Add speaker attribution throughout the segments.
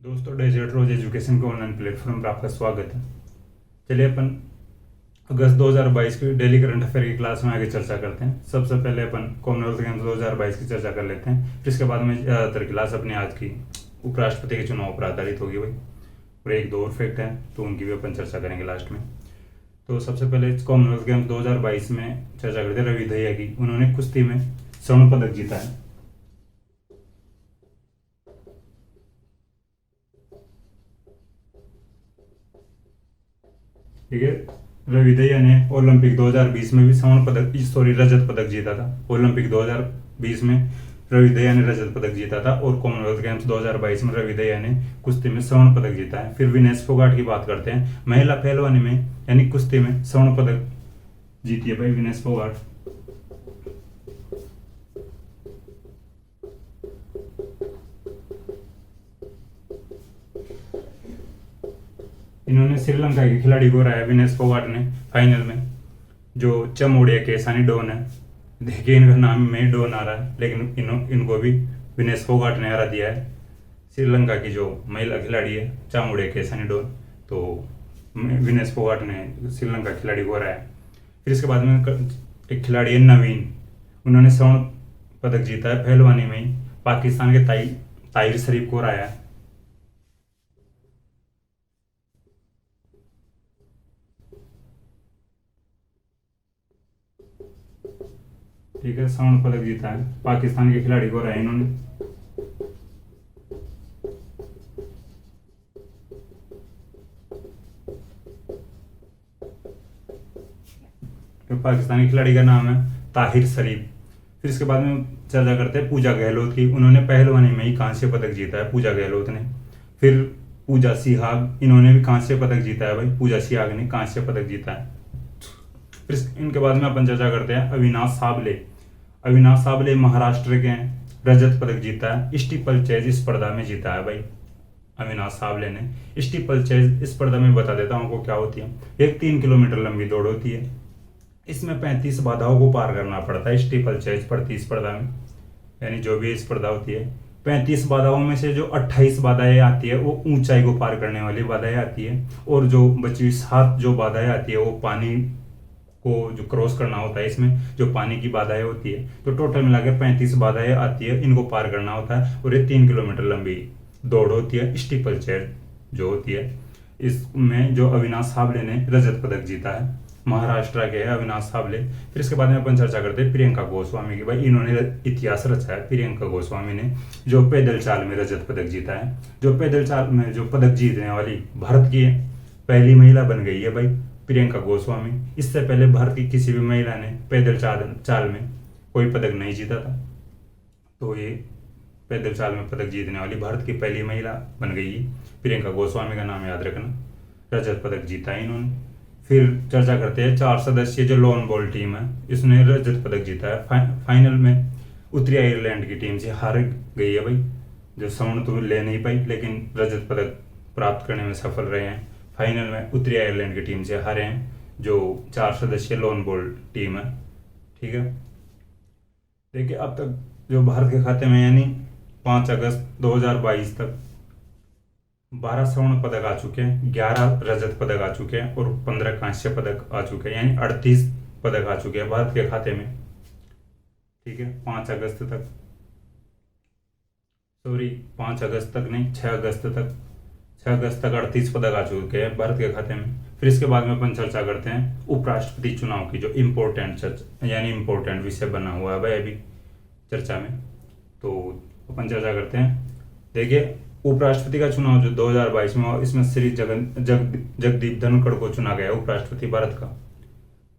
Speaker 1: दोस्तों, डेजर्ट रोज एजुकेशन के online platform पर आपका स्वागत है। चलिए अपन अगस्त 2022 की डेली करंट अफेयर की क्लास में आगे चर्चा करते हैं। सबसे पहले अपन कॉमनवेल्थ गेम्स 2022 की चर्चा कर लेते हैं। फिर इसके बाद में ज़्यादातर क्लास अपनी आज की उपराष्ट्रपति के चुनाव पर आधारित होगी भाई, और एक दो और फैक्ट हैं तो उनकी भी अपन चर्चा करेंगे लास्ट में। तो सबसे पहले कॉमनवेल्थ गेम्स 2022 में चर्चा करते हैं रवि दहिया की। उन्होंने कुश्ती में स्वर्ण पदक जीता है। ठीक है, रवि दहिया ने ओलंपिक 2020 में भी रजत पदक जीता था। ओलंपिक 2020 में रवि दहिया ने रजत पदक जीता था, और कॉमनवेल्थ गेम्स 2022 में रवि दहिया ने कुश्ती में स्वर्ण पदक जीता है। फिर विनेश फोगाट की बात करते हैं। महिला पहलवानी में यानी कुश्ती में स्वर्ण पदक जीती है भाई विनेश फोगाट। इन्होंने श्रीलंका के खिलाड़ी को हराया विनेश फोगाट ने फाइनल में, जो चमोड़िया के सानी डोन है। देखिए इनका नाम में डोन आ रहा है, लेकिन इनको भी विनेश फोगाट ने हरा दिया है। श्रीलंका की जो महिला खिलाड़ी है चामुड़िया के सानी डोन, तो विनेश फोगाट ने श्रीलंका खिलाड़ी को हराया। फिर इसके बाद में एक खिलाड़ी है नवीन, उन्होंने स्वर्ण पदक जीता है पहलवानी में ही। पाकिस्तान के ताहिर शरीफ को हराया। ठीक है, स्वर्ण पदक जीता है, पाकिस्तान के खिलाड़ी को हराया इन्होंने। तो पाकिस्तानी खिलाड़ी का नाम है ताहिर शरीफ। फिर इसके बाद में चर्चा करते हैं पूजा गहलोत की। उन्होंने पहलवानी में ही कांस्य पदक जीता है, पूजा गहलोत ने। फिर पूजा सिहाग, इन्होंने भी कांस्य पदक जीता है भाई, पूजा सिहाग ने कांस्य पदक जीता है। फिर इनके बाद में अपन चर्चा करते हैं अविनाश साबले। अविनाश साबले महाराष्ट्र के हैं, रजत पदक जीता है। स्टीपल चेज स्पर्धा में जीता है भाई अविनाश साबले ने। स्टीपल चेज स्पर्धा में बता देता हूँ आपको क्या होती है। एक 3 किलोमीटर लंबी दौड़ होती है। इसमें 35 बाधाओं को पार करना पड़ता है स्टीपल चेज स्पर्धा में, यानी जो भी स्पर्धा होती है 35 बाधाओं में से जो 28 बाधाएं आती है वो ऊंचाई को पार करने वाली बाधाएं आती है, और जो बची 7 जो बाधाएं आती है वो पानी को जो क्रॉस करना होता है, इसमें जो पानी की बाधाएं होती है। तो टोटल मिलाकर 35 बाधाएं आती है, इनको पार करना होता है, और ये 3 किलोमीटर लंबी दौड़ होती है स्टीपल चेज जो होती है। इसमें जो अविनाश साबले ने रजत पदक जीता है, महाराष्ट्र के है अविनाश साबले। फिर इसके बाद में अपन चर्चा करते हैं प्रियंका गोस्वामी की। भाई इन्होंने इतिहास रचा है प्रियंका गोस्वामी ने, जो पैदल चाल में रजत पदक जीता है। जो पैदल चाल में जो पदक जीतने वाली भारत की पहली महिला बन गई है भाई प्रियंका गोस्वामी। इससे पहले भारत की किसी भी महिला ने पैदल चाल में कोई पदक नहीं जीता था, तो ये पैदल चाल में पदक जीतने वाली भारत की पहली महिला बन गई है। प्रियंका गोस्वामी का नाम याद रखना, रजत पदक जीता है इन्होंने। फिर चर्चा करते हैं 4 सदस्यीय जो लॉन बॉल टीम है, इसने रजत पदक जीता है। फाइनल में उत्तरी आयरलैंड की टीम से हार गई है भाई, जो स्वर्ण तो ले नहीं पाई लेकिन रजत पदक प्राप्त करने में सफल रहे हैं। फाइनल में उत्तरी आयरलैंड की टीम से हारे हैं, जो 4 सदस्यीय लॉन बॉल टीम है। ठीक है, देखिए अब तक जो भारत के खाते में यानी 5 अगस्त 2022 तक 12 स्वर्ण पदक आ चुके हैं, 11 रजत पदक आ चुके हैं, और 15 कांस्य पदक आ चुके हैं, यानी 38 पदक आ चुके हैं भारत के खाते में। ठीक है, 5 अगस्त तक, सॉरी 5 अगस्त तक नहीं, 6 अगस्त तक, 6 अगस्त तक 38 पदक आ चुके हैं भारत के खाते में। फिर इसके बाद में अपन चर्चा करते हैं उपराष्ट्रपति चुनाव की, जो इम्पोर्टेंट चर्चा यानी इम्पोर्टेंट विषय बना हुआ है भाई अभी चर्चा में। तो अपन चर्चा करते हैं। देखिए उपराष्ट्रपति का चुनाव जो 2022 में हुआ, इसमें श्री जगदीप धनखड़ को चुना गया उपराष्ट्रपति भारत का।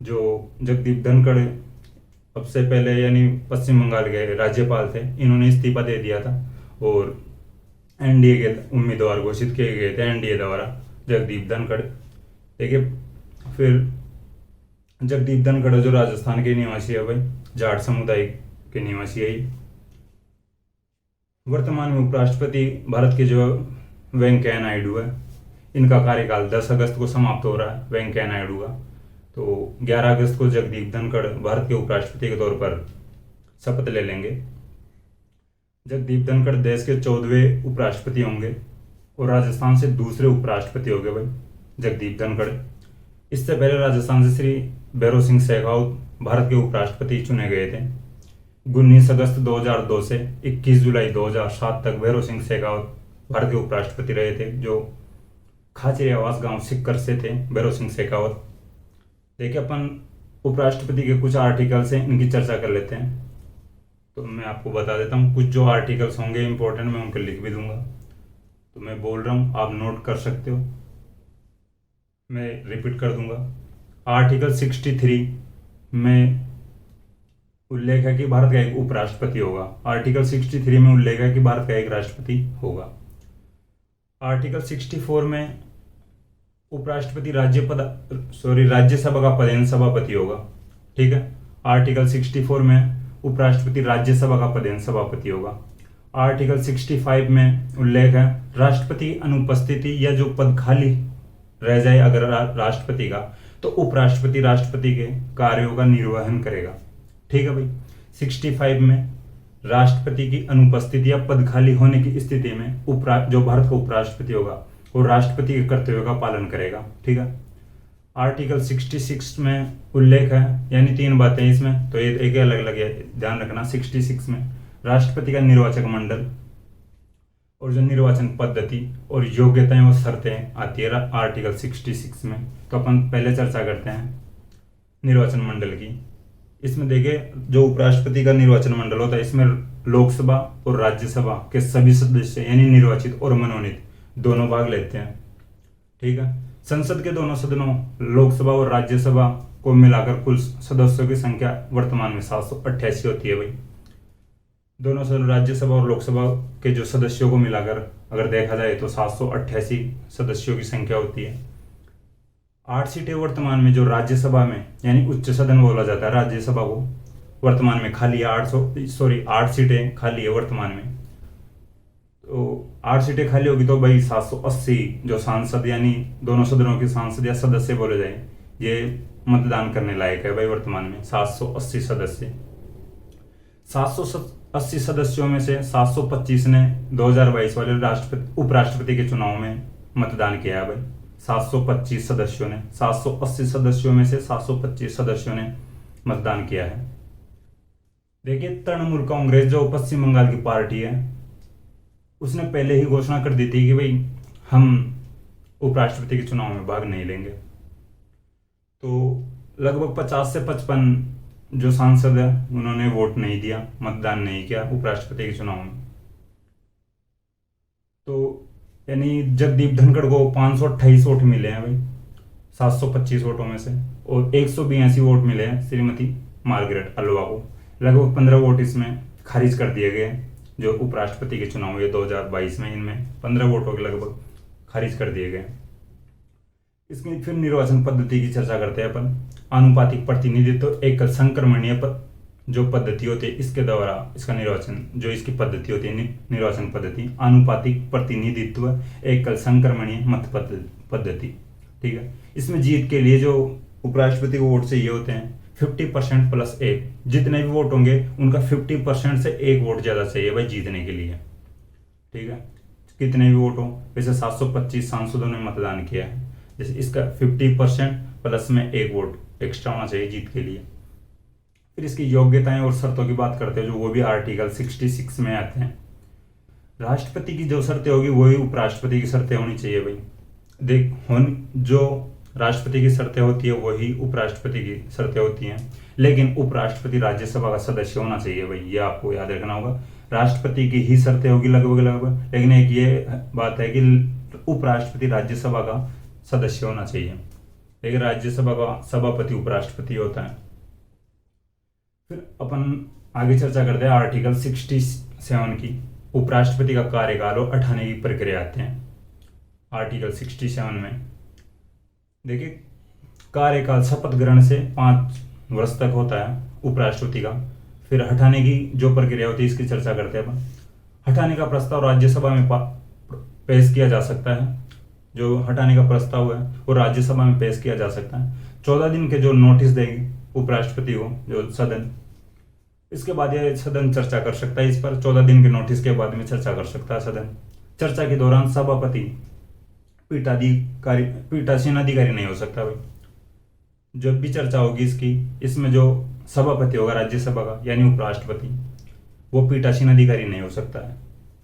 Speaker 1: जो जगदीप धनखड़ अब से पहले यानी पश्चिम बंगाल के राज्यपाल थे, इन्होंने इस्तीफा दे दिया था, और एनडीए के उम्मीदवार घोषित किए गए थे एनडीए द्वारा जगदीप धनखड़। देखिए फिर जगदीप धनखड़ जो राजस्थान के निवासी है भाई, जाट समुदाय के निवासी है। वर्तमान में उपराष्ट्रपति भारत के जो वेंकैया नायडू है, इनका कार्यकाल 10 अगस्त को समाप्त हो रहा है वेंकैया नायडू का। तो 11 अगस्त को जगदीप धनखड़ भारत के उपराष्ट्रपति के तौर पर शपथ ले लेंगे। जगदीप धनखड़ देश के 14वें उपराष्ट्रपति होंगे। और राजस्थान से दूसरे उपराष्ट्रपति हो गए भाई जगदीप धनखड़। इससे पहले राजस्थान से श्री भैरों सिंह शेखावत भारत के उपराष्ट्रपति चुने गए थे। 19 अगस्त 2002 से 21 जुलाई 2007 तक भैरों सिंह शेखावत भारत के उपराष्ट्रपति रहे थे, जो खाचरी आवास गांव सिक्कर से थे भैरों सिंह शेखावत। देखिए अपन उपराष्ट्रपति के कुछ आर्टिकल्स हैं, इनकी चर्चा कर लेते हैं। तो मैं आपको बता देता हूँ कुछ जो आर्टिकल्स होंगे इंपॉर्टेंट, मैं उनको लिख भी दूंगा। तो मैं बोल रहा हूँ, आप नोट कर सकते हो, मैं रिपीट कर दूंगा। आर्टिकल 63 में उल्लेख है कि भारत का एक उपराष्ट्रपति होगा। आर्टिकल 63 में उल्लेख है कि भारत का एक राष्ट्रपति होगा। आर्टिकल 64 में उपराष्ट्रपति राज्यसभा का पदेन सभापति होगा। ठीक है। आर्टिकल 64 में उपराष्ट्रपति राज्यसभा का पदेन सभापति होगा। आर्टिकल 65 में उल्लेख है राष्ट्रपति की अनुपस्थिति या जो पद खाली रह जाए अगर राष्ट्रपति का, तो उपराष्ट्रपति राष्ट्रपति के कार्यों का निर्वहन करेगा। ठीक है भाई। 65 में राष्ट्रपति की अनुपस्थिति या पद खाली होने की स्थिति में जो भारत का उपराष्ट्रपति होगा वो राष्ट्रपति के कर्तव्यों का पालन करेगा। ठीक है। आर्टिकल 66 में उल्लेख है, यानी 3 बातें इसमें, तो ये एक अलग अलग है, ध्यान रखना। 66 में राष्ट्रपति का निर्वाचक मंडल और जो निर्वाचन पद्धति और योग्यताएं और शर्तें आती है आर्टिकल 66 में। तो अपन पहले चर्चा करते हैं निर्वाचन मंडल की। इसमें देखिए जो उपराष्ट्रपति का निर्वाचन मंडल होता है, इसमें लोकसभा और राज्यसभा के सभी सदस्य यानी निर्वाचित और मनोनीत दोनों भाग लेते हैं। ठीक है। संसद के दोनों सदनों लोकसभा और राज्यसभा को मिलाकर कुल सदस्यों की संख्या वर्तमान में 788 होती है भाई। दोनों सदन राज्यसभा और लोकसभा के जो सदस्यों को मिलाकर अगर देखा जाए तो 788 सदस्यों की संख्या होती है। 8 सीटें वर्तमान में जो राज्यसभा में यानी उच्च सदन बोला जाता है राज्यसभा को, वर्तमान में खाली है 8 सीटें खाली है वर्तमान में। तो 8 सीटें खाली होगी तो भाई 780 जो सांसद यानी दोनों सदनों के सांसद या सदस्य बोले जाए, ये मतदान करने लायक है भाई वर्तमान में 780 सदस्य। 780 सदस्यों में से 725 ने 2022 वाले उपराष्ट्रपति के चुनाव में मतदान किया है भाई। 725 सदस्यों ने, 780 सदस्यों में से 725 सदस्यों ने मतदान किया है। देखिए तृणमूल कांग्रेस जो पश्चिम बंगाल की पार्टी है, उसने पहले ही घोषणा कर दी थी कि भाई हम उपराष्ट्रपति के चुनाव में भाग नहीं लेंगे। तो लगभग 50 से 55 जो सांसद है उन्होंने वोट नहीं दिया, मतदान नहीं किया उपराष्ट्रपति के चुनाव में। तो यानी जगदीप धनखड़ को 528 वोट मिले हैं भाई 725 वोटों में से, और 182 वोट मिले हैं श्रीमती मार्गरेट अल्वा को। लगभग 15 वोट इसमें खारिज कर दिए गए जो उपराष्ट्रपति के चुनाव हुए 2022 में, इनमें 15 वोटों के लगभग खारिज कर दिए गए। इसकी फिर निर्वाचन पद्धति की चर्चा करते हैं अपन। आनुपातिक प्रतिनिधित्व एकल संक्रमणीय जो पद्धति होती है इसके द्वारा इसका निर्वाचन, जो इसकी पद्धति होती है निर्वाचन पद्धति आनुपातिक प्रतिनिधित्व एकल संक्रमणीय मत पद्धति। ठीक है। इसमें जीत के लिए जो उपराष्ट्रपति को वोट चाहिए होते हैं 50% प्लस 1, जितने भी वोट होंगे उनका 50% से 1 वोट ज्यादा चाहिए भाई जीतने के लिए। ठीक है। कितने भी वोट हो, वैसे 725 सांसदों ने मतदान किया है, जैसे इसका 50% प्लस में 1 वोट एक्स्ट्रा होना चाहिए जीत के लिए। फिर इसकी योग्यताएं और शर्तों की बात करते हैं जो वो भी आर्टिकल 66 में आते हैं। राष्ट्रपति की जो शर्तें होगी वही उपराष्ट्रपति की शर्तें होनी चाहिए भाई। जो राष्ट्रपति की शर्तें होती है वही उपराष्ट्रपति की शर्तें होती हैं, लेकिन उपराष्ट्रपति राज्यसभा का सदस्य होना चाहिए भाई, ये आपको याद रखना होगा। राष्ट्रपति की ही शर्तें होगी लगभग, लेकिन एक ये बात है कि उपराष्ट्रपति राज्यसभा का सदस्य होना चाहिए, लेकिन राज्यसभा का सभापति उपराष्ट्रपति होता है। फिर अपन आगे चर्चा करते हैं आर्टिकल 67 की, उपराष्ट्रपति का कार्यकाल और हटाने की प्रक्रिया आते हैं। आर्टिकल 67 में देखिए कार्यकाल शपथ ग्रहण से 5 वर्ष तक होता है उपराष्ट्रपति का। फिर हटाने की जो प्रक्रिया होती है इसकी चर्चा करते हैं अपन। हटाने का प्रस्ताव राज्यसभा में पेश किया जा सकता है, जो हटाने का प्रस्ताव है वो राज्यसभा में पेश किया जा सकता है। 14 दिन के जो नोटिस देंगे उपराष्ट्रपति को जो सदन, इसके बाद ये सदन चर्चा कर सकता है इस पर। 14 दिन के नोटिस के बाद में चर्चा कर सकता है सदन। चर्चा के दौरान सभापति पीठासीन अधिकारी नहीं हो सकता भाई। जब भी चर्चा होगी इसकी, इसमें जो सभापति होगा राज्यसभा का यानी उपराष्ट्रपति, वो पीठासीन अधिकारी नहीं हो सकता है,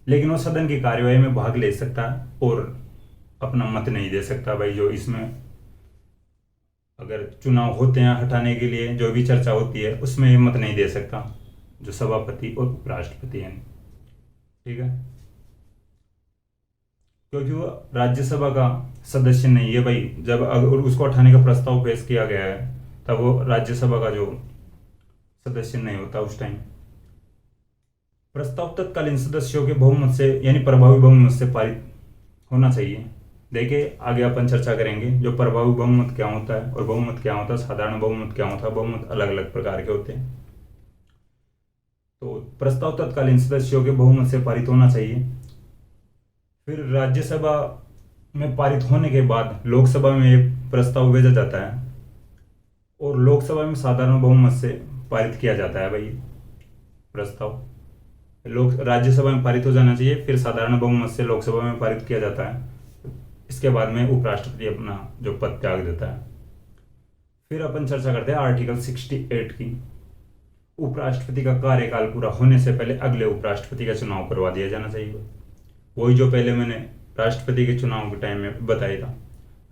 Speaker 1: लेकिन वो सदन की कार्यवाही में भाग ले सकता है और अपना मत नहीं दे सकता भाई। जो इसमें अगर चुनाव होते हैं हटाने के लिए, जो भी चर्चा होती है उसमें ये मत नहीं दे सकता जो सभापति और उपराष्ट्रपति हैं, ठीक है, क्योंकि वो राज्यसभा का सदस्य नहीं है भाई। जब अगर उसको हटाने का प्रस्ताव पेश किया गया है तब वो राज्यसभा का जो सदस्य नहीं होता उस टाइम। प्रस्ताव तत्कालीन सदस्यों के बहुमत से यानी प्रभावी बहुमत से पारित होना चाहिए। देखिए आगे अपन चर्चा करेंगे जो प्रभावी बहुमत क्या होता है और बहुमत क्या होता है, साधारण बहुमत क्या होता है, बहुमत अलग अलग प्रकार के होते हैं। तो प्रस्ताव तत्कालीन सदस्यों के बहुमत से पारित होना चाहिए। फिर राज्यसभा में पारित होने के बाद लोकसभा में ये प्रस्ताव भेजा जाता है और लोकसभा में साधारण बहुमत से पारित किया जाता है भाई प्रस्ताव। राज्यसभा में पारित हो जाना चाहिए, फिर साधारण बहुमत से लोकसभा में पारित किया जाता है। इसके बाद में उपराष्ट्रपति अपना जो पद त्याग देता है। फिर अपन चर्चा करते हैं आर्टिकल 68 की। उपराष्ट्रपति का कार्यकाल पूरा होने से पहले अगले उपराष्ट्रपति का चुनाव करवा दिया जाना चाहिए। वही जो पहले मैंने राष्ट्रपति के चुनाव के टाइम में बताया था,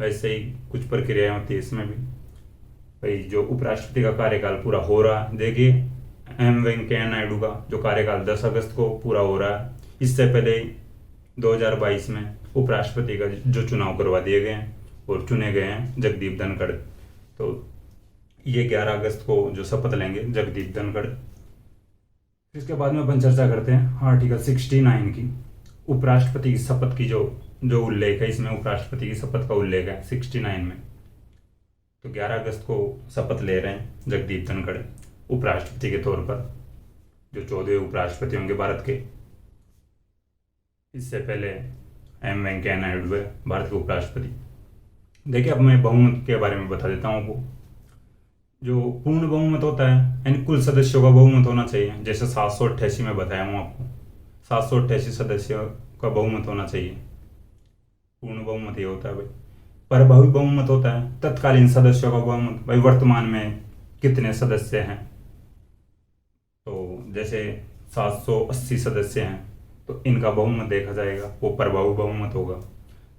Speaker 1: वैसे ही कुछ प्रक्रियाएं होती है इसमें भी भाई। जो उपराष्ट्रपति का कार्यकाल पूरा हो रहा है, देखिए एम वेंकैया नायडू का जो कार्यकाल 10 अगस्त को पूरा हो रहा है। इससे पहले 2022 में उपराष्ट्रपति का जो चुनाव करवा दिए गए हैं और चुने गए हैं जगदीप धनखड़। तो ये 11 अगस्त को जो शपथ लेंगे जगदीप धनखड़। इसके बाद में अपन चर्चा करते हैं आर्टिकल 69 की। उपराष्ट्रपति की शपथ की जो उल्लेख है, इसमें उपराष्ट्रपति की शपथ का उल्लेख है 69 में। तो 11 अगस्त को शपथ ले रहे हैं जगदीप धनखड़ उपराष्ट्रपति के तौर पर, जो 14वें उपराष्ट्रपति होंगे भारत के। इससे पहले एम वेंकैया नायडू है भारत के उपराष्ट्रपति। देखिए अब मैं बहुमत के बारे में बता देता हूँ आपको। जो पूर्ण बहुमत होता है यानी कुल सदस्यों का बहुमत होना चाहिए, जैसे 788 में बताया हूँ आपको, 788 सदस्यों का बहुमत होना चाहिए। पूर्ण बहुमत ये होता है भाई। प्रभावी बहुमत होता है तत्कालीन सदस्यों का बहुमत, भाई वर्तमान में कितने सदस्य हैं। तो जैसे 780 सदस्य हैं तो इनका बहुमत देखा जाएगा, वो प्रभावी बहुमत होगा।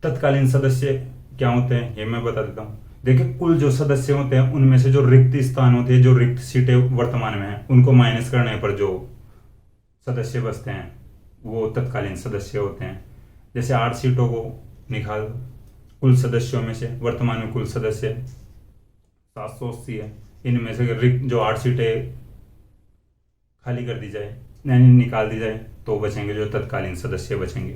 Speaker 1: तत्कालीन सदस्य क्या होते हैं ये मैं बता देता हूँ। देखिए कुल जो सदस्य होते हैं उनमें से जो रिक्त स्थान होते हैं, जो रिक्त सीटें वर्तमान में हैं, उनको माइनस करने पर जो सदस्य बचते हैं वो तत्कालीन सदस्य होते हैं। जैसे 8 सीटों को निकाल कुल सदस्यों में से, वर्तमान में कुल सदस्य 780 है, इनमें से रिक्त जो 8 सीटें खाली कर दी जाए यानी निकाल दी जाए तो बचेंगे जो तत्कालीन सदस्य बचेंगे।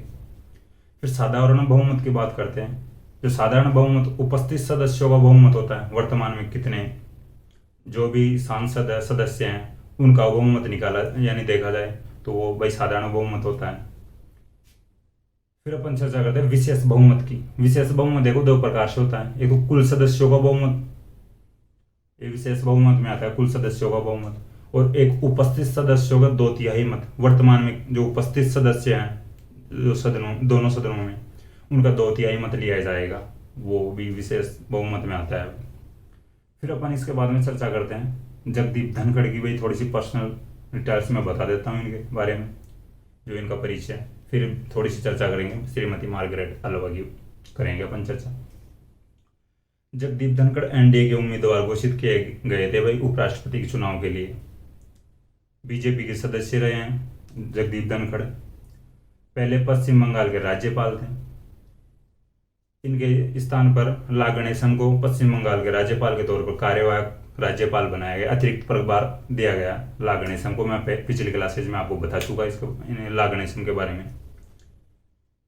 Speaker 1: फिर साधारण बहुमत की बात करते हैं। जो साधारण बहुमत उपस्थित सदस्यों का बहुमत होता है, वर्तमान में कितने जो भी सांसद है सदस्य हैं उनका बहुमत निकाला यानी देखा जाए तो वो भाई साधारण बहुमत होता है। फिर अपन चर्चा करते हैं विशेष बहुमत की। विशेष बहुमत देखो 2 प्रकार से होता है। एक तो कुल सदस्यों का बहुमत, ये विशेष बहुमत में आता है कुल सदस्यों का बहुमत, और एक उपस्थित सदस्यों का 2/3 मत। वर्तमान में जो उपस्थित सदस्य हैं जो दोनों सदनों में, उनका 2/3 मत लिया जाएगा, वो भी विशेष बहुमत में आता है। फिर अपन इसके बाद में चर्चा करते हैं जगदीप धनखड़ की। भाई थोड़ी सी पर्सनल डिटेल्स में बता देता हूँ इनके बारे में, जो इनका परिचय। फिर थोड़ी सी चर्चा करेंगे श्रीमती मार्गरेट अल्वा की, करेंगे अपन चर्चा। जगदीप धनखड़ एनडीए के उम्मीदवार घोषित किए गए थे भाई उपराष्ट्रपति के चुनाव के लिए। बीजेपी के सदस्य रहे हैं जगदीप धनखड़। पहले पश्चिम बंगाल के राज्यपाल थे। इनके स्थान पर ला गणेशन को पश्चिम बंगाल के राज्यपाल के तौर पर कार्यवाहक राज्यपाल बनाया गया, अतिरिक्त प्रभार दिया गया ला गणेशन को। मैं पिछली क्लासेज में आपको बता चुका इसको, ला गणेशन के बारे में,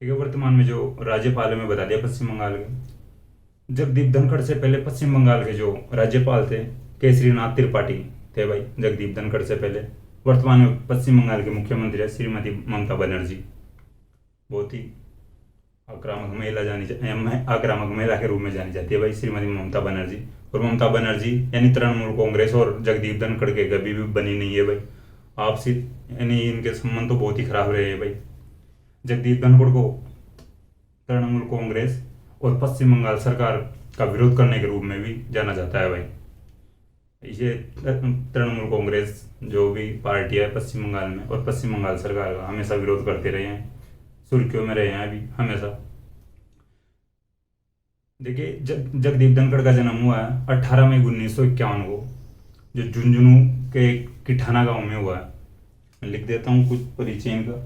Speaker 1: ठीक है। वर्तमान में जो राज्यपाल में बता दिया पश्चिम बंगाल के। जगदीप धनखड़ से पहले पश्चिम बंगाल के जो राज्यपाल थे केसरीनाथ त्रिपाठी थे भाई जगदीप धनखड़ से पहले। वर्तमान में पश्चिम बंगाल के मुख्यमंत्री है श्रीमती ममता बनर्जी। बहुत ही आक्रामक महिला के रूप में जानी जाती है भाई श्रीमती ममता बनर्जी। और ममता बनर्जी यानी तृणमूल कांग्रेस और जगदीप धनखड़ के कभी भी बनी नहीं है भाई आपसी, यानी इनके संबंध तो बहुत ही खराब रहे हैं भाई। जगदीप धनखड़ को तृणमूल कांग्रेस और पश्चिम बंगाल सरकार का विरोध करने के रूप में भी जाना जाता है भाई। ये तृणमूल कांग्रेस जो भी पार्टी है पश्चिम बंगाल में, और पश्चिम बंगाल सरकार का हमेशा विरोध करते रहे हैं, सुर्खियों में रहे हैं अभी हमेशा। देखिए जगदीप धनखड़ का जन्म हुआ है 18 मई 1951 को, जो झुंझुनू के किठाना गांव में हुआ है। मैं लिख देता हूँ कुछ परिचय इनका।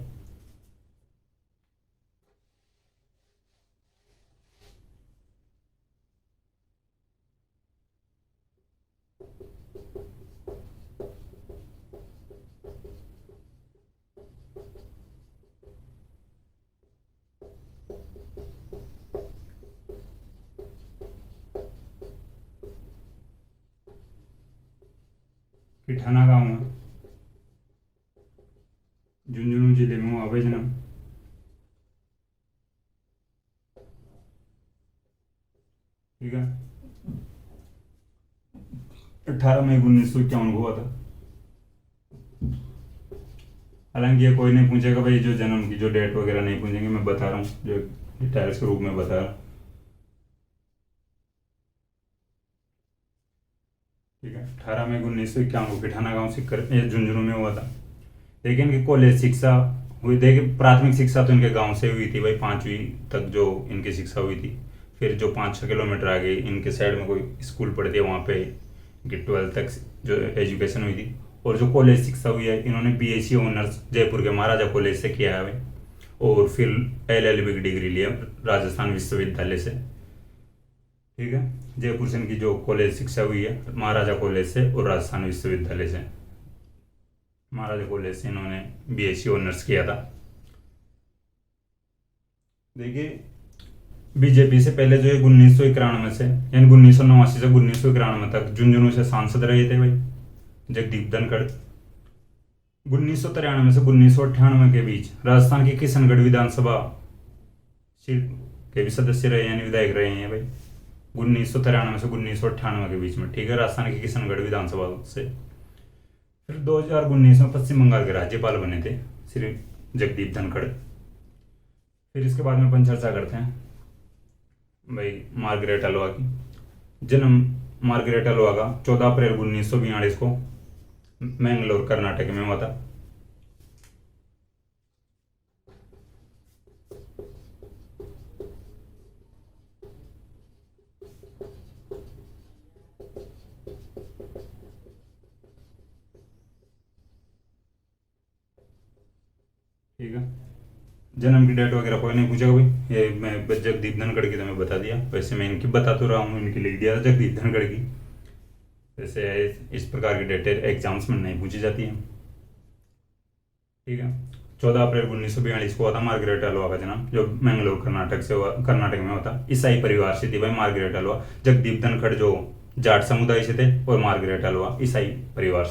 Speaker 1: किठाना गांव में झुंझुनू जिले में हुआ भाई जन्म। ठीक है, 18 मई 1951 को हुआ था। हालांकि ये कोई नहीं पूछेगा भाई, जो जन्म की जो डेट वगैरह नहीं पूछेंगे, मैं बता रहा हूँ जो डिटेल्स के रूप में बता रहा हूँ। ठीक है, 18 मई 1951 को किठाना गांव सिक्कर झुंझुनू में हुआ था। देखिए इनकी कॉलेज शिक्षा हुई, देखिए प्राथमिक शिक्षा तो इनके गांव से हुई थी भाई, 5वीं तक जो इनकी शिक्षा हुई थी। फिर जो 5-6 किलोमीटर आगे इनके साइड में कोई स्कूल पढ़ती है, वहाँ पे इनकी 12th तक जो एजुकेशन हुई थी। और जो कॉलेज शिक्षा हुई है, इन्होंने बीएससी ऑनर्स जयपुर के महाराजा कॉलेज से किया है भाई, और फिर एलएलबी की डिग्री ली है राजस्थान विश्वविद्यालय से। ठीक है, जयपुर से इनकी जो कॉलेज शिक्षा हुई है महाराजा कॉलेज से और राजस्थान विश्वविद्यालय से। महाराजा कॉलेज से इन्होंने बीएससी ऑनर्स किया था। देखिए बीजेपी से पहले जो है 1991 से, यानी 1989 से 1991 तक झुंझुनू से सांसद रहे थे भाई जगदीप धनखड़। 1993 से 1998 के बीच राजस्थान की किशनगढ़ विधानसभा सीट के भी सदस्य रहे, यानी विधायक रहे हैं भाई 1993 से 1998 के बीच में। ठीक है, राजस्थान की किशनगढ़ विधानसभा से। फिर 2019 में पश्चिम बंगाल के राज्यपाल बने थे श्री जगदीप धनखड़। फिर इसके बाद में अपन चर्चा करते हैं भाई मार्गरेट अलवा की। जन्म मार्गरेट अलवा का 14 अप्रैल 1942 को मैंगलोर कर्नाटक में हुआ था। ठीक है, जन्म की डेट वगैरह कोई नहीं पूछेगा भाई, ये मैं जगदीप धनखड़ की तो मैं बता दिया। वैसे मैं इनकी बता तो रहा हूँ, इनकी लिख दिया था जगदीप धनखड़ की। वैसे इस प्रकार की डेटें एग्जाम्स में नहीं पूछी जाती हैं। ठीक है, 14 अप्रैल 1942 को हुआ था मार्गरेट अलवा का जन्म, जो मैंगलोर कर्नाटक से हुआ, कर्नाटक में होता। ईसाई परिवार से थी भाई मार्गरेट अलवा। जगदीप धनखड़ जो जाट समुदाय से थे, और मार्गरेट अलवा ईसाई परिवार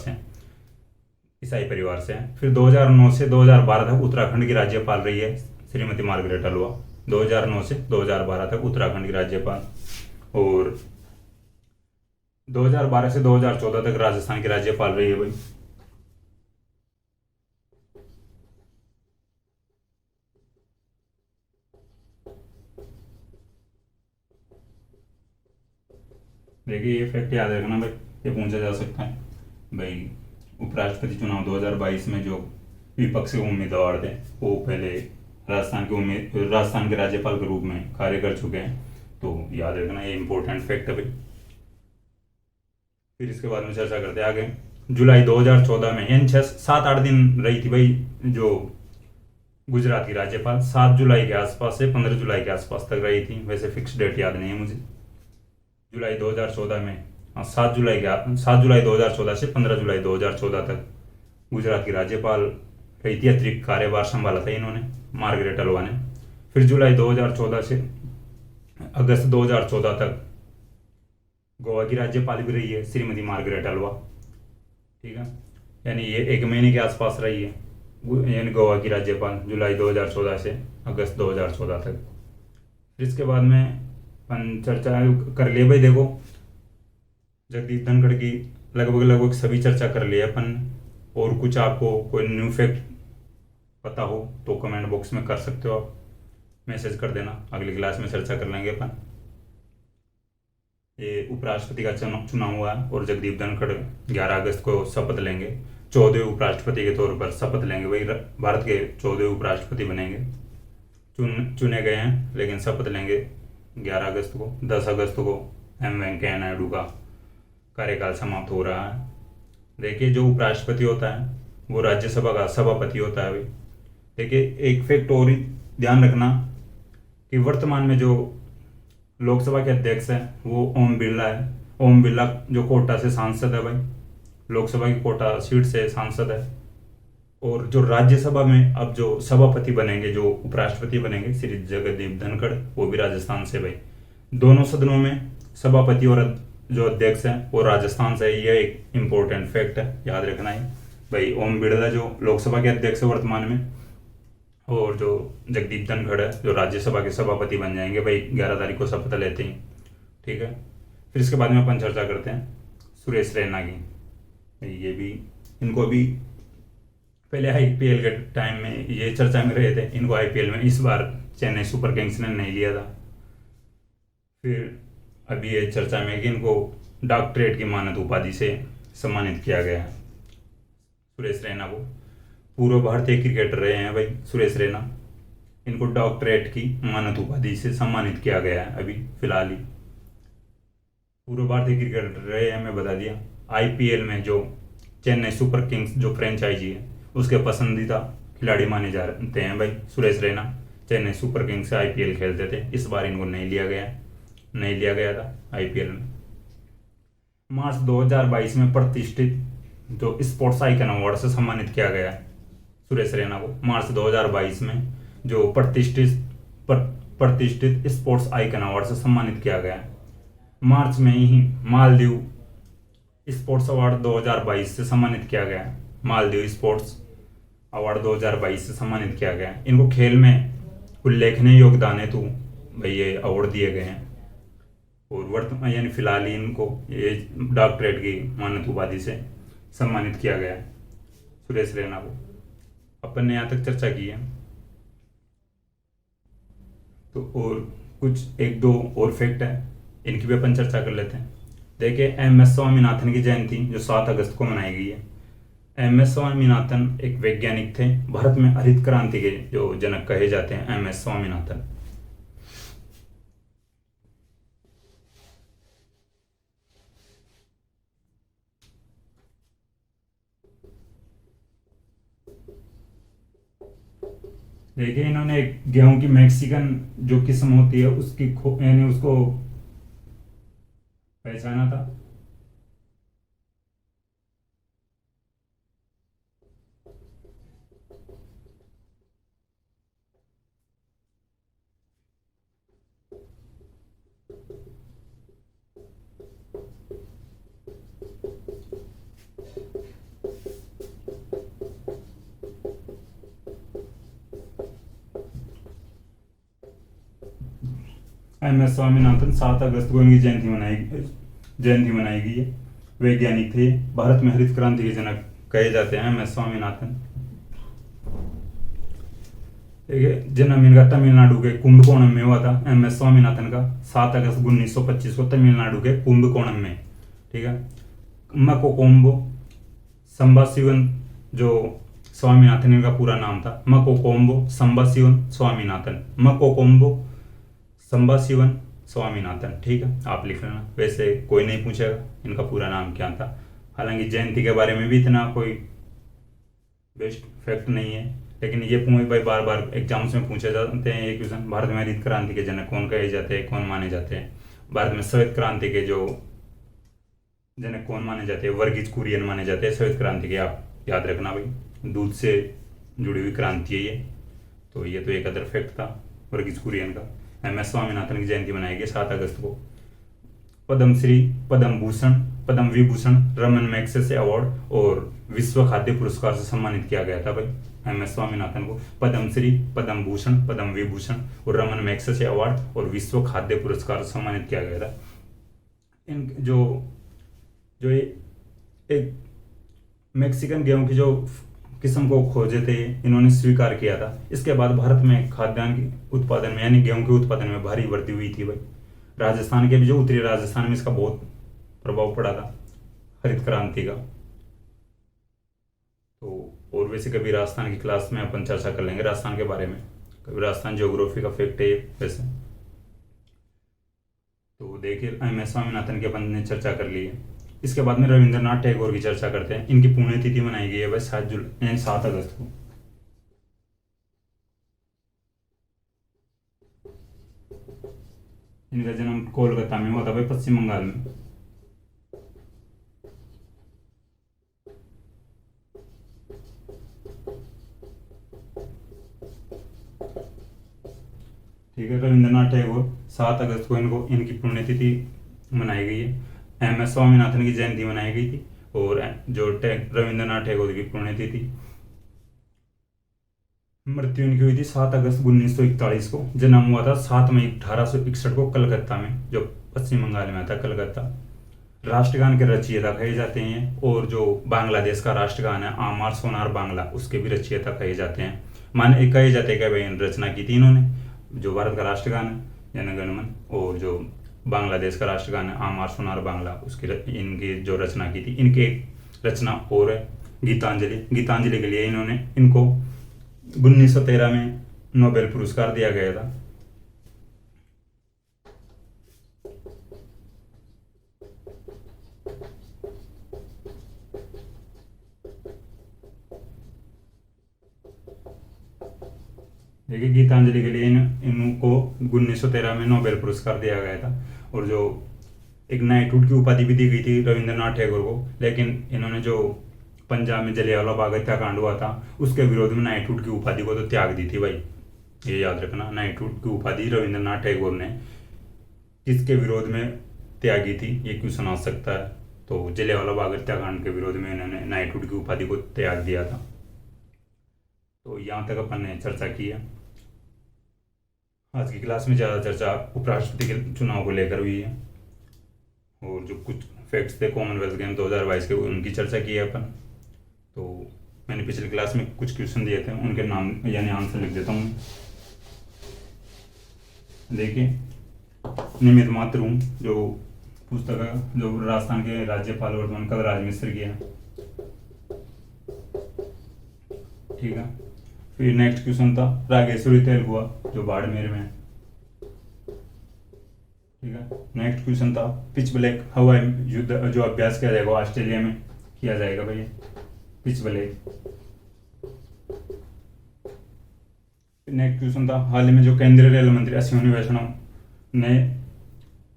Speaker 1: से हैं। फिर 2009 से 2012 तक उत्तराखंड की राज्यपाल रही है श्रीमती मार्गरेट अलवा। 2009 से 2012 तक उत्तराखंड की राज्यपाल, और 2012 से 2014 तक राजस्थान की राज्यपाल रही है भाई। देखिए ये फैक्ट याद रखना भाई, ये पूछा जा सकता है भाई। उपराष्ट्रपति चुनाव 2022 में जो विपक्ष के उम्मीदवार थे, वो पहले राजस्थान के राज्यपाल के रूप में कार्य कर चुके हैं, तो याद रखना, ये इंपॉर्टेंट फैक्ट है भाई। फिर इसके बाद में चर्चा करते हैं आगे। जुलाई 2014 में, यानी 7-8 दिन रही थी भाई जो गुजरात की राज्यपाल। 7 जुलाई के आसपास से 15 जुलाई के आसपास तक रही थी, वैसे फिक्स डेट याद नहीं है मुझे। जुलाई 2014 में, हाँ 7 जुलाई 2014 से 15 जुलाई 2014 तक गुजरात की राज्यपाल रही थी। अतिरिक्त कार्यभार संभाला था इन्होंने, मार्गरेट अलवा ने। फिर जुलाई 2014 से अगस्त 2014 तक गोवा की राज्यपाल भी रही है श्रीमती मार्गरेट अलवा। ठीक है, यानी ये 1 महीने के आसपास रही है, यानी गोवा की राज्यपाल, जुलाई 2014 से अगस्त 2014 तक। फिर इसके बाद में अपन चर्चा कर लिए भाई। देखो जगदीप धनखड़ की लगभग सभी चर्चा कर लिए अपन, और कुछ आपको कोई न्यू फैक्ट पता हो तो कमेंट बॉक्स में कर सकते हो आप, मैसेज कर देना, अगली क्लास में चर्चा कर लेंगे अपन। ये उपराष्ट्रपति का चुनाव हुआ और जगदीप धनखड़ 11 अगस्त को शपथ लेंगे, 14वें उपराष्ट्रपति के तौर पर शपथ लेंगे, वही भारत के 14वें उपराष्ट्रपति बनेंगे। चुने गए हैं लेकिन शपथ लेंगे 11 अगस्त को। 10 अगस्त को एम वेंकैया नायडू का कार्यकाल समाप्त हो रहा है। देखिए, जो उपराष्ट्रपति होता है वो राज्यसभा का सभापति होता है भाई। देखिए, एक फैक्ट और ही ध्यान रखना कि वर्तमान में जो लोकसभा के अध्यक्ष हैं वो ओम बिरला है। ओम बिरला जो कोटा से सांसद है भाई, लोकसभा की कोटा सीट से सांसद है। और जो राज्यसभा में अब जो सभापति बनेंगे, जो उपराष्ट्रपति बनेंगे, श्री जगदीप धनखड़, वो भी राजस्थान से भाई। दोनों सदनों में सभापति और जो अध्यक्ष है वो राजस्थान से है। यह एक इम्पोर्टेंट फैक्ट है, याद रखना है भाई। ओम बिरला जो लोकसभा के अध्यक्ष है वर्तमान में, और जो जगदीप धनखड़ है जो राज्यसभा के सभापति बन जाएंगे भाई 11 तारीख को शपथ लेते ही। ठीक है, फिर इसके बाद में अपन चर्चा करते हैं सुरेश रैना की। ये भी, इनको भी पहले आईपीएल के टाइम में ये चर्चा में रहे थे, इनको आईपीएल में इस बार चेन्नई सुपर किंग्स ने नहीं लिया था। फिर अभी ये चर्चा में कि इनको डॉक्टरेट की मानद उपाधि से सम्मानित किया गया है सुरेश रैना को। पूर्व भारतीय क्रिकेटर रहे हैं भाई सुरेश रैना, इनको डॉक्टरेट की मानद उपाधि से सम्मानित किया गया है अभी फिलहाल ही। पूर्व भारतीय क्रिकेटर रहे हैं, मैं बता दिया। आईपीएल में जो चेन्नई सुपर किंग्स जो फ्रेंचाइजी है उसके पसंदीदा खिलाड़ी माने जाते हैं भाई सुरेश रैना। चेन्नई सुपर किंग्स से आईपीएल खेलते थे, इस बार इनको नहीं लिया गया था आईपीएल में। मार्च 2022 में प्रतिष्ठित जो स्पोर्ट्स आइकन अवार्ड से सम्मानित किया गया है सुरेश रैना को। मार्च 2022 में जो प्रतिष्ठित स्पोर्ट्स आइकन अवार्ड से सम्मानित किया गया है। मार्च में ही मालदीव स्पोर्ट्स अवार्ड 2022 से सम्मानित किया गया है। मालदीव स्पोर्ट्स अवार्ड 2022 से सम्मानित किया गया है। इनको खेल में उल्लेखनीय योगदान हेतु भाई ये अवार्ड दिए गए हैं। और वर्तमान यानी फिलहाल ही इनको ये डॉक्टरेट की मानद उपाधि से सम्मानित किया गया है सुरेश रैना को। अपन ने यहाँ तक चर्चा की है, तो और कुछ एक दो और फैक्ट है, इनकी भी अपन चर्चा कर लेते हैं। देखिए, एम.एस. स्वामीनाथन की जयंती जो 7 अगस्त को मनाई गई है। एम.एस. स्वामीनाथन एक वैज्ञानिक थे, भारत में हरित क्रांति के जो जनक कहे जाते हैं एम.एस. स्वामीनाथन। देखिए, इन्होंने गेहूं की मैक्सिकन जो किस्म होती है उसकी यानी उसको पहचाना था। एम.एस. स्वामीनाथन 7 अगस्त को इनकी जयंती मनाई गई है। वैज्ञानिक थे, भारत में हरित क्रांति के जनक कहे जाते हैं एम.एस. स्वामीनाथन। देखिए, जन्म इनका तमिलनाडु के कुंभकोणम में हुआ था एम.एस. स्वामीनाथन का 7 अगस्त 1925 को तमिलनाडु के कुंभकोणम में। ठीक है, मकोकोम्बो संबाशिवन जो स्वामीनाथन इनका पूरा नाम था, मकोकोम्बो संबाशिवन स्वामीनाथन, मकोकोम्बो संबाशिवन स्वामीनाथन। ठीक है, आप लिख लेना, वैसे कोई नहीं पूछेगा इनका पूरा नाम क्या था। हालांकि जयंती के बारे में भी इतना कोई बेस्ट फैक्ट नहीं है, लेकिन ये भाई बार बार एग्जाम्स में पूछे जाते हैं ये क्वेश्चन। भारत में हरित क्रांति के जनक कौन कहे जाते हैं, कौन माने जाते हैं? भारत में श्वेत क्रांति के जो जनक कौन माने जाते हैं? वर्गीज कुरियन माने जाते हैं श्वेत क्रांति के। आप याद रखना भाई, दूध से जुड़ी हुई क्रांति है ये। तो ये तो एक अदर फैक्ट था वर्गीज कुरियन का। एम.एस. स्वामीनाथन की जयंती मनाई गई 7 अगस्त को। पद्मश्री, पद्म भूषण, पद्म विभूषण, रमन मैग्सेसे अवार्ड और विश्व खाद्य पुरस्कार से सम्मानित किया गया था भाई एम.एस. स्वामीनाथन को। पद्मश्री, पद्म भूषण, पद्म विभूषण और रमन मैग्सेसे अवार्ड और विश्व खाद्य पुरस्कार से सम्मानित किया गया था। इन जो एक मैक्सिकन गेहूं की जो किस्म को खोजे थे इन्होंने स्वीकार किया था। इसके बाद भारत में खाद्यान्न के उत्पादन में यानी गेहूं के उत्पादन में भारी वृद्धि हुई थी भाई। राजस्थान के भी जो उत्तरी राजस्थान में इसका बहुत प्रभाव पड़ा था हरित क्रांति का। तो और वैसे कभी राजस्थान की क्लास में अपन चर्चा कर लेंगे राजस्थान के बारे में, कभी राजस्थान ज्योग्राफी का फैक्ट है वैसे। तो देखिए एम एस स्वामीनाथन की अपन ने चर्चा कर ली है। इसके बाद में रविंद्रनाथ टैगोर की चर्चा करते हैं। इनकी पुण्यतिथि मनाई गई है भाई 7 जुलाई यानी 7 अगस्त को। इनका जन्म कोलकाता में हुआ था भाई, पश्चिम बंगाल में। ठीक है, रविंद्रनाथ टैगोर 7 अगस्त को इनको इनकी पुण्यतिथि मनाई गई है। एम एस स्वामीनाथन की जयंती मनाई गई थी और जो रविंद्रनाथ टैगोर की पुण्यतिथि, मृत्यु इनकी हुई थी 7 अगस्त 1941 को। जन्म हुआ था 7 मई 1861 को कलकत्ता में, जो पश्चिम बंगाल में आता कलकत्ता। राष्ट्रगान के रचयिता कहे जाते हैं और जो बांग्लादेश का राष्ट्रगान है आमार सोनार बांग्ला, उसके भी रचयिता कहे जाते हैं। माने कहे जाते हैं कि भाई रचना की थी इन्होंने। जो भारत का राष्ट्रगान है जन गण मन, और जो बांग्लादेश का राष्ट्रगान है आमार सोनार बांग्ला, उसकी इनकी जो रचना की थी। इनके एक रचना और है गीतांजलि। गीतांजलि के लिए इनको 1913 में नोबेल पुरस्कार दिया गया था। देखिए गीतांजलि के लिए इनको 1913 में नोबेल पुरस्कार दिया गया था। और जो एक नाइटहुड की उपाधि भी दी गई थी रविंद्रनाथ टैगोर को, लेकिन इन्होंने जो पंजाब में जलियांवाला बाग हत्याकांड हुआ था उसके विरोध में नाइटहुड की उपाधि को तो त्याग दी थी भाई। ये याद रखना, नाइटहुड की उपाधि रविंद्रनाथ टैगोर ने किसके विरोध में त्यागी थी, ये क्वेश्चन आ सकता है। तो जलियांवाला बाग हत्याकांड के विरोध में इन्होंने नाइटहुड की उपाधि को त्याग दिया था। तो यहाँ तक अपन ने चर्चा की है। आज की क्लास में ज़्यादा चर्चा उपराष्ट्रपति के चुनाव को लेकर हुई है और जो कुछ फैक्ट्स थे कॉमनवेल्थ गेम 2022 के उनकी चर्चा की है अपन। तो मैंने पिछली क्लास में कुछ क्वेश्चन दिए थे, उनके नाम यानी आंसर लिख देता हूँ। देखिए निमित मात्र हूँ, जो पुस्तक है जो राजस्थान के राज्यपाल वर्तमान कलराज मिश्र की है। ठीक है, फिर नेक्स्ट क्वेश्चन था रागेश्वरी तेलुगुआ जो बाड़मेर में है। ठीक है, नेक्स्ट क्वेश्चन था पिच ब्लैक हवाई युद्ध जो अभ्यास किया जाएगा ऑस्ट्रेलिया में किया जाएगा भैया, पिच ब्लैक। नेक्स्ट क्वेश्चन था हाल ही में जो केंद्रीय रेल मंत्री अश्विनी वैष्णव ने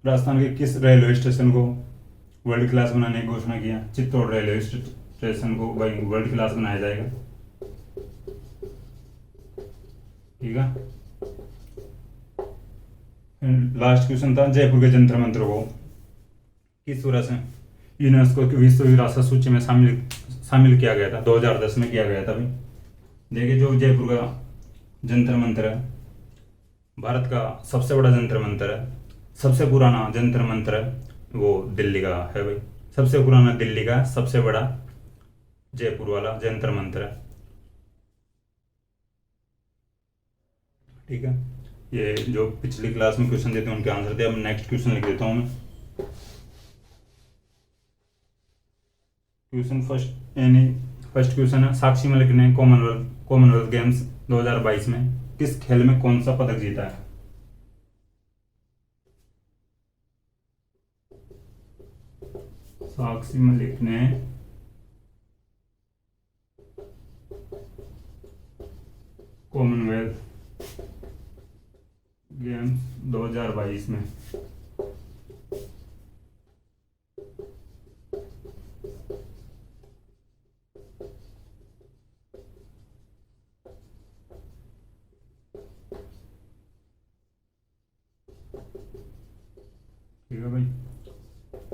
Speaker 1: राजस्थान के किस रेलवे स्टेशन को वर्ल्ड क्लास बनाने की घोषणा किया। चित्तौड़ रेलवे स्टेशन को भाई वर्ल्ड क्लास बनाया जाएगा। ठीक है, लास्ट क्वेश्चन था जयपुर के जंतर मंत्र को किस वजह से यूनेस्को की विश्व विरासत सूची में शामिल किया गया था। 2010 में किया गया था भाई। देखिए जो जयपुर का जंतर मंत्र है भारत का सबसे बड़ा जंतर मंत्र है। सबसे पुराना जंतर मंत्र है वो दिल्ली का है भाई। सबसे पुराना दिल्ली का, सबसे बड़ा जयपुर वाला जंतर मंत्र है। ठीक है, ये जो पिछली क्लास में क्वेश्चन देते हैं उनके आंसर थे। अब नेक्स्ट क्वेश्चन लिख देता हूँ मैं। क्वेश्चन फर्स्ट क्वेश्चन है साक्षी मलिक ने कॉमनवेल्थ गेम्स 2022 में किस खेल में कौन सा पदक जीता है। साक्षी मलिक ने कॉमनवेल्थ गेम्स 2022 में ठीक है भाई,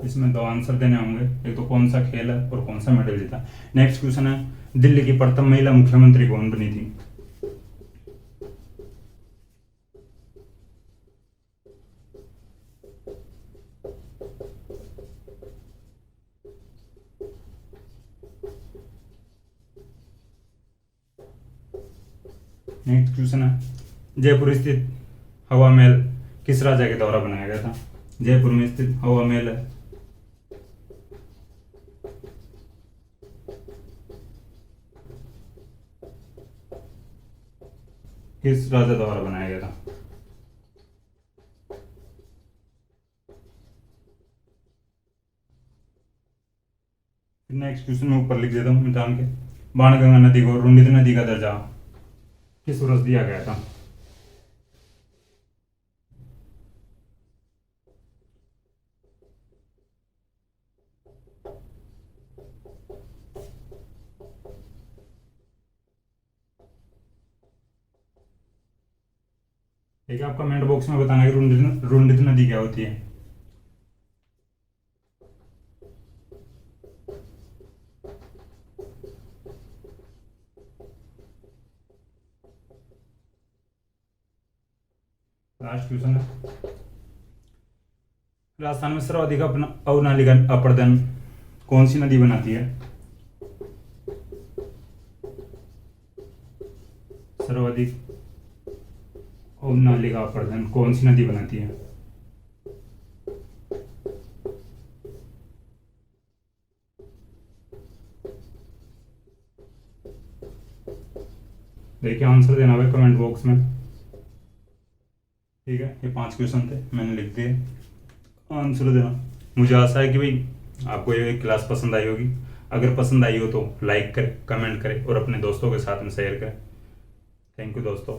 Speaker 1: इसमें 2 आंसर देने होंगे, एक तो कौन सा खेल है और कौन सा मेडल जीता। नेक्स्ट क्वेश्चन है दिल्ली की प्रथम महिला मुख्यमंत्री कौन बनी थी। नेक्स्ट क्वेश्चन है, जयपुर स्थित हवा महल किस राजा के द्वारा बनाया गया था? जयपुर में स्थित हवा महल है, किस राजा द्वारा बनाया गया था? नेक्स्ट क्वेश्चन मैं ऊपर लिख देता हूँ मिटान के, बाणगंगा नदी को रुंडित नदी का दर्जा किस वर्ष दिया गया था? ठीक है, आप कमेंट बॉक्स में बताना कि रुंडित नदी क्या होती है। लास्ट क्वेश्चन है, राजस्थान में सर्वाधिक अवनालिका अपर्दन कौन सी नदी बनाती है? सर्वाधिक अवनालिका अपर्दन कौन सी नदी बनाती है? देखिए आंसर देना भाई कमेंट बॉक्स में। ठीक है, ये 5 क्वेश्चन थे, मैंने लिख दिए, आंसर देना। मुझे आशा है कि भाई आपको ये क्लास पसंद आई होगी। अगर पसंद आई हो तो लाइक करें, कमेंट करें और अपने दोस्तों के साथ में शेयर करें। थैंक यू दोस्तों।